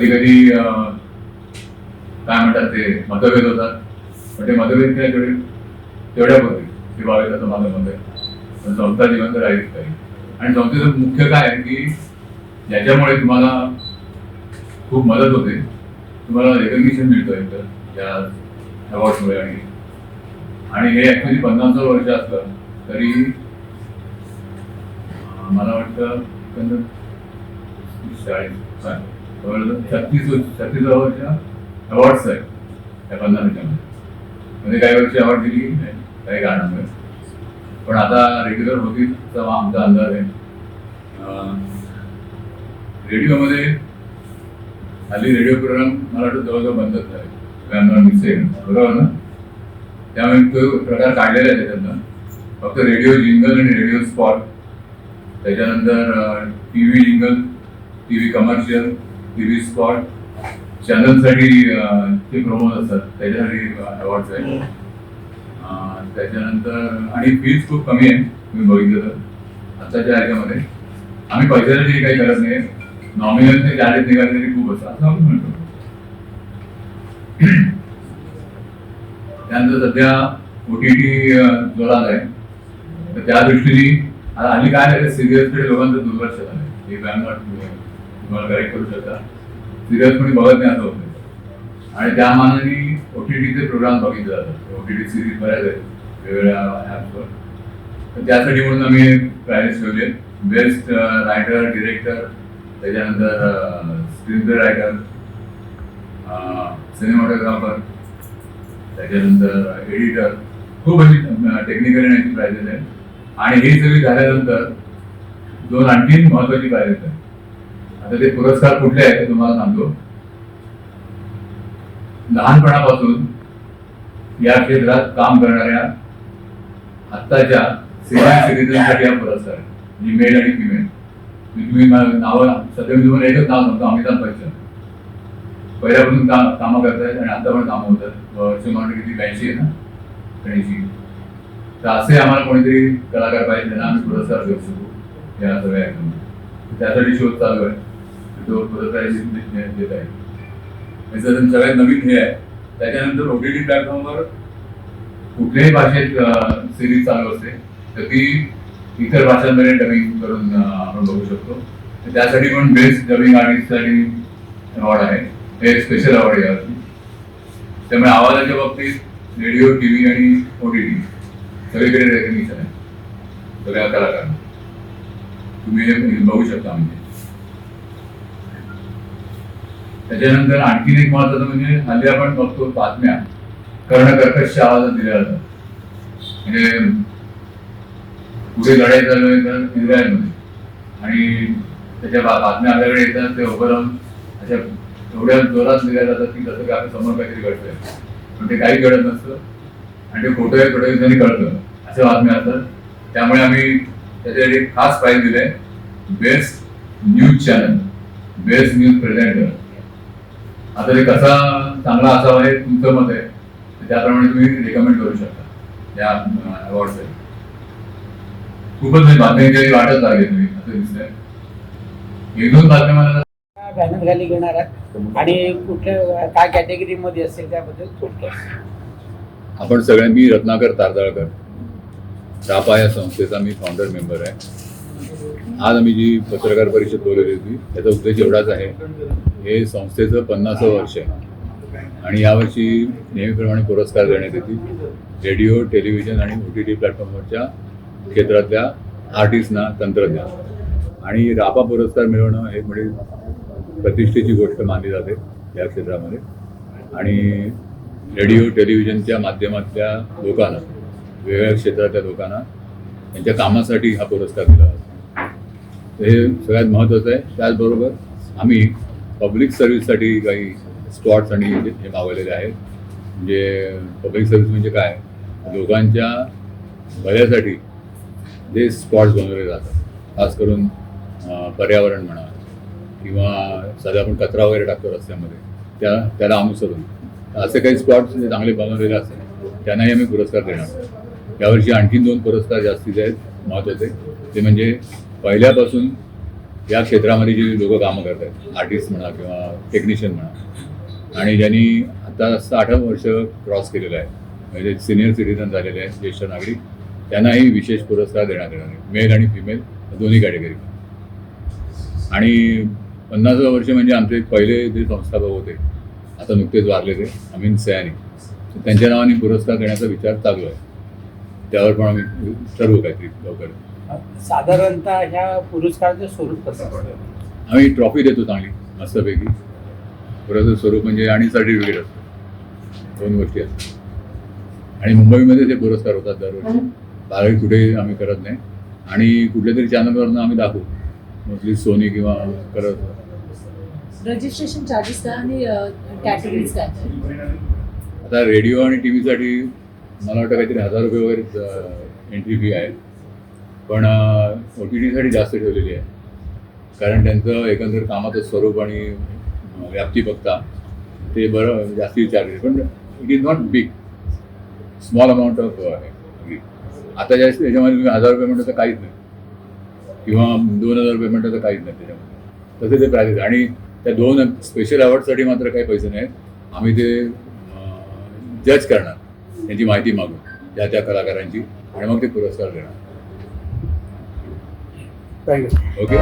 कधी कधी काय म्हणतात ते मतभेद होतात, पण ते मतभेद काय तेवढ्या पुरते ते व्हावेत असं माझं मत आहे. पण संस्था जिवंत राहील काही. आणि संस्थेचं मुख्य काय आहे की ज्याच्यामुळे तुम्हाला खूप मदत होते, तुम्हाला रेकग्निशन मिळतं एकतर या अवॉर्ड्समुळे. आणि हे ॲक्च्युली 50 वर्ष असलं तरी मला वाटतं 36 वर्ष अवॉर्ड्स आहेत त्या 50 वर्षामध्ये. म्हणजे काही वर्षी अवॉर्ड दिली नाही काही कारणामुळे, पण आता रेग्युलर होतील असा आमचा अंदाज आहे. रेडिओमध्ये हल्ली रेडिओ प्रोग्राम मला वाटतं जवळजवळ बंदच झाले, बरोबर ना? त्यामुळे तो प्रकार काढलेला आहे त्याच्यातनं. फक्त रेडिओ जिंगल आणि रेडिओ स्पॉट, त्याच्यानंतर TV jingle, TV commercial, TV spot, चॅनलसाठी ते प्रोमोज असतात त्याच्यासाठी अवॉर्ड्स आहे. त्याच्यानंतर आणि फीज खूप कमी आहे तुम्ही बघितलं तर आत्ताच्या ह्याच्यामध्ये. आम्ही पैशासाठी काही करत नाही, नॉमिनल ते चार्जेस निघाले तरी खूप असतात असं आपण म्हणतो. त्यानंतर सध्या OTT जोरात आहे, तर त्या दृष्टीने हल्ली काय झालं सिरियल्सकडे लोकांचं दुर्लक्ष झालं. हे तुम्हाला करेक्ट करू शकता, सिरियल्स कोणी बघत नाही असं होतं. आणि त्या मानाने OTTचे प्रोग्राम बघितले जातात. OTT सिरीज बऱ्याच आहेत वेगवेगळ्या ॲप्सवर. तर त्यासाठी म्हणून आम्ही प्राइज ठेवले. बेस्ट रायटर, डिरेक्टर, त्याच्यानंतर स्क्रीन प्ले रायटर, सिनेमॅटोग्राफर, त्याच्यानंतर एडिटर, खूप अशी टेक्निकल आणि प्राइजेस आहेत. आणि हे सगळी झाल्यानंतर दोन आणखी महत्वाची प्राइजेस आहेत. आता ते पुरस्कार कुठले आहेत ते तुम्हाला सांगतो. लहानपणापासून या क्षेत्रात काम करणाऱ्या आत्ताच्या सिनियर सिटीजनसाठी हा पुरस्कार आहे, म्हणजे मेल आणि फिमेल. तुम्ही नावं सध्या मी तुम्हाला एकच नाव सांगतो, अमिताभ बच्चन. पहिल्यापासून कामं करतायत आणि आता पण कामं होतात. वर्ष म्हणून किती 82 आहे ना, 83. तर असे आम्हाला कोणीतरी कलाकार पाहिजे त्यांना आम्ही पुरस्कार देऊ शकू या सगळ्या ॲक्टमध्ये. त्यासाठी शोध चालू आहे, तो पुरस्कार देत आहे. सगळ्यात नवीन हे आहे. त्याच्यानंतर OTT प्लॅटफॉर्मवर कुठल्याही भाषेत सिरीज चालू असते तर ती इतर भाषांमध्ये डबिंग करून आपण बघू शकतो. त्यासाठी पण बेस्ट डबिंग आर्टिस्टसाठी अवॉर्ड आहे, हे स्पेशल अवॉर्ड आहे यावरती. त्यामुळे आवाजाच्या बाबतीत रेडिओ, TV आणि OTT सगळीकडे रेकग्निशन आहे सगळ्या कलाकारांना. तुम्ही हे बघू शकता. म्हणजे त्याच्यानंतर आणखीन एक महत्वाचं म्हणजे हल्ली आपण बघतो बातम्या कर्णकर्कश आवाजात दिल्या जातात. म्हणजे पुढे लढाई चालू आहे तर इस्रायलमध्ये आणि त्याच्या बातम्या आपल्याकडे येतात ते ओव्हरऑल अशा एवढ्या जोरात दिल्या जातात की जसं की आपल्या समोर काहीतरी घडतंय, पण ते काही घडत नसतं आणि ते खोटं आहे, थोड्या दिवसांनी कळतं अशा बातम्या असतात. त्यामुळे आम्ही त्याच्यासाठी खास प्राइज दिले, best news channel, best news presenter. आता ते कसा चांगला असावा हे तुमचं मत आहे, त्याप्रमाणे तुम्ही रेकमेंड करू शकता या अवॉर्डसाठी. खूपच बातम्यांची वाटच लागली तुम्ही असं दिसतंय. एक दोन बातम्या मला बॅनर खाली घेणार आहात आणि कुठल्या काय कॅटेगरीमध्ये असेल त्याबद्दल थोडक्यात. आपण सगळ्यांनी, मी रत्नाकर तारदाळकर, रापा या संस्थेचा मी फाउंडर मेंबर आहे. आज आम्ही जी पत्रकार परिषद बोलवली होती त्याचा उद्देश एवढाच आहे, हे संस्थेचं 50वं वर्ष आहे आणि यावर्षी नेहमीप्रमाणे पुरस्कार देण्यात येतील रेडिओ, टेलिव्हिजन आणि OTT प्लॅटफॉर्मवरच्या क्षेत्रातल्या आर्टिस्टना, तंत्रज्ञान. आणि रापा पुरस्कार मिळवणं हे म्हणजे प्रतिष्ठेची गोष्ट मानली जाते या क्षेत्रामध्ये. आणि रेडिओ, टेलिव्हिजनच्या माध्यमातल्या लोकांना, वेगवेगळ्या क्षेत्रातल्या लोकांना त्यांच्या कामासाठी हा पुरस्कार दिला जातो. हे सगळ्यात महत्त्वाचं आहे. त्याचबरोबर आम्ही पब्लिक सर्व्हिससाठी काही स्पॉट्स आणि हे मागवलेले आहेत. म्हणजे पब्लिक सर्व्हिस म्हणजे काय, लोकांच्या भल्यासाठी जे स्पॉट्स बनवले जातात, खास करून पर्यावरण म्हणा किंवा साधा आपण कचरा वगैरे टाकतो रस्त्यामध्ये त्याला अनुसरून असे काही स्पॉट्स जे चांगले बनवलेले असतात त्यांनाही आम्ही पुरस्कार देणार. यावर्षी आणखीन 2 पुरस्कार जास्तीचे आहेत महत्त्वाचे. ते म्हणजे पहिल्यापासून या क्षेत्रामध्ये जी लोक कामं करतात, आर्टिस्ट म्हणा किंवा टेक्निशियन म्हणा, आणि ज्यांनी आता 60 वर्ष क्रॉस केलेलं आहे, म्हणजे सिनियर सिटीजन झालेले आहेत, ज्येष्ठ नागरिक, त्यांनाही विशेष पुरस्कार देण्यात येणार आहे, मेल आणि फिमेल दोन्ही कॅटेगरी. आणि 50 वर्ष म्हणजे आमचे पहिले जे संस्थापक होते, आता नुकतेच वारले ते अमीन सयानी, त्यांच्या नावाने पुरस्कार देण्याचा विचार चालू आहे. त्यावर पण आम्ही ठरवू काहीतरी लवकर. साधारणतः ह्या पुरस्काराचं स्वरूप कसं असतं? आम्ही ट्रॉफी देतो चांगली मस्तपैकी, पुरस्कार स्वरूप म्हणजे, आणि सर्टिफिकेट असतं, 2 गोष्टी असतात. आणि मुंबईमध्ये ते पुरस्कार होतात दरवर्षी, बाहेर कुठे आम्ही करत नाही. आणि कुठल्या तरी चॅनलवरनं आम्ही दाखवू, मोस्टली सोनी किंवा करत. रजिस्ट्रेशन चार्जेस काय आणि कॅटेगरीज काय? आता रेडिओ आणि टी व्हीसाठी मला वाटतं काहीतरी 1000 रुपये वगैरे एंट्री फी आहे, पण ओ टी टीसाठी जास्त ठेवलेली आहे, कारण त्यांचं एकंदर कामाचं स्वरूप आणि व्याप्ती बघता ते बरं जास्ती चार्जेस, पण it is not big, small amount of आहे. आता जास्त त्याच्यामध्ये तुम्ही 1000 रुपये म्हणतो तर काहीच नाही, किंवा 2000 रुपये म्हणतो तर काहीच नाही त्याच्यामध्ये, तसे ते प्राइसेस. आणि त्या 2 स्पेशल अवॉर्डसाठी मात्र काही पैसे नाहीत. आम्ही ते जज करणार, त्यांची माहिती मागू त्या कलाकारांची, आणि मग ते पुरस्कार देणार. थँक्यू. ओके.